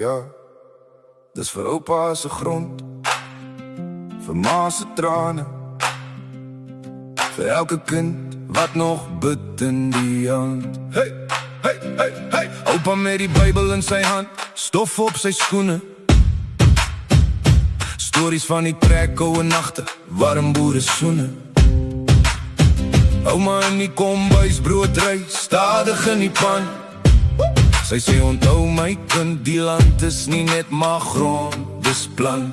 Ja, dis vir oupa se grond, vir ma se trane, vir elke kind wat nog bid in die hand. Hey, hey, hey, hey. Oupa met die Bybel in sy hand, stof op sy skoene, stories van die trek, ouwe nachte, warm boere soene. Ouma in die kombuis, brood ry, stadig in die pan. Sy sê onthou my kind, die land is nie net maar grond, dis plan.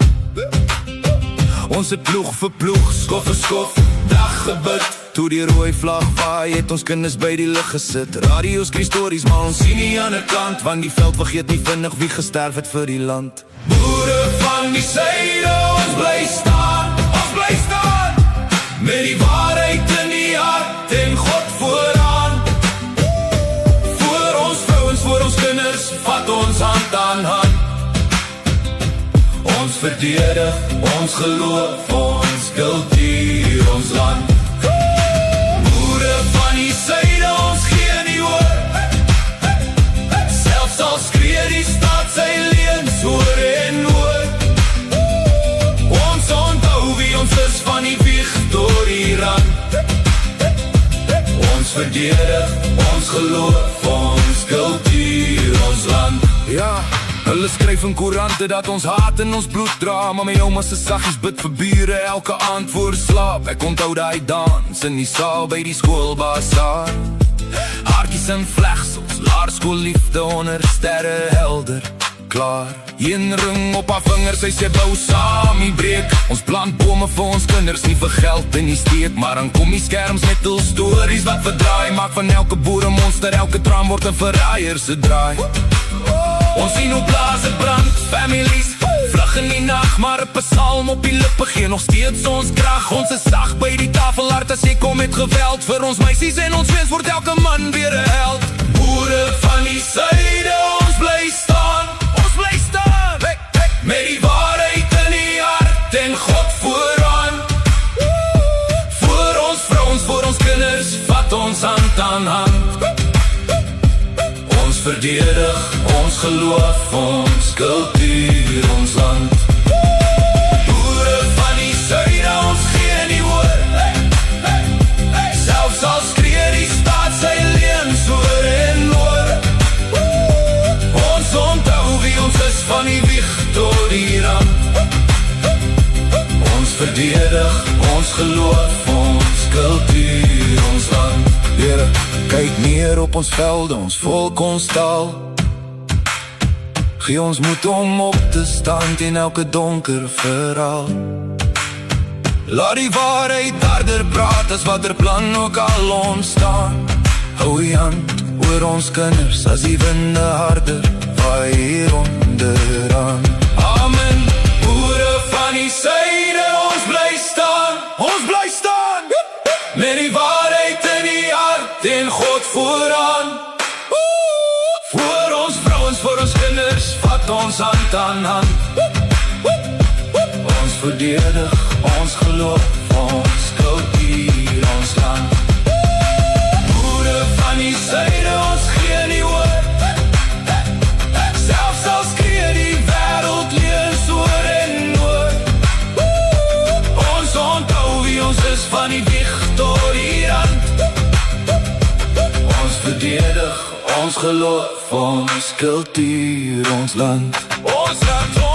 Ons het ploeg vir ploeg, skof vir skof, dag gebid. Toe die rooi vlag waai, het ons kinders by die lig gesit. Radio's kry stories, maar ons sien nie aan die kant, want die veld vergeet nie vinnig wie gesterf het vir die land. Boere van die syde, ons bly staan, met die waarheid in die hart en God vooraan. Voor ons vrouens, voor ons kinders, vat ons hand aan hand. Ons verdedig, ons geloof, ons kultuur, ons land. Boere van die syde, ons gee nie hoor. Selfs al skree die staat sy leens oor en oor. Ons onthou wie ons is van die wieg tot die rand. Ons verdedig, ons geloof, ons kultuur, ons land. Ja, hulle skryf in koerante dat ons haat in ons bloed dra, maar my ouma se saggies bid vir bure elke aand voor slaap. Ek onthou daai dans in die saal by die skoolbasaar. Haartjies en vlegsels, laerskoolliefde onder sterre helder, klaar. Een ring op haar vingers, sy sê bou saam die breek. Ons plant bome vir ons kinders, nie vir geld in die steek. Maar dan kom die skerms met hul stories wat verdraai. Maak van elke boere monster, elke traan word 'n verraaier se draai. Ons sien hoe blaze brand, families vlug in die nacht, maar 'n psalm op die lippe gee nog steeds ons krag. Ons is sag by die tafel, hard as ek kom met geweld. Vir ons meisies en ons wens word elke man weer 'n held. Boere van die syde, ons bly staan, hey, hey. Met die waarheid in die hart en God vooraan. Voor ons vrouens, voor ons kinders, vat ons hand aan hand. Ons verdedig, ons geloof, ons kultuur, ons land. Boere van die syde, ons gee nie hoor. Hey, hey, hey. Selfs al skree die staat sy leens oor en oor. Ons onthou wie ons is van die wieg tot die rand. Ons verdedig, ons geloof, ons kultuur, ons land. Here, kyk neer op ons velde, ons volk, ons taal. Gee ons moed om op te staan teen elke donker verhaal. Laat die waarheid harder praat as wat plan ook al ontstaan. Hou die hand oor ons kinders as die winde harder waai hier onderaan. Amen. Boere van die syde, ons bly staan, met die waarheid in die hart en God vooraan. Voor ons vrouens, voor ons kinders, vat ons hand aan hand. Ons verdedig, ons geloof, ons kultuur, ons land. Boere van die syde, ons gee nie hoor. Selfs al skree die wêreld leens oor en oor. Ons onthou wie ons is van die wieg tot die rand. Ons verdedig, ons geloof, ons kultuur, ons land. Ons land.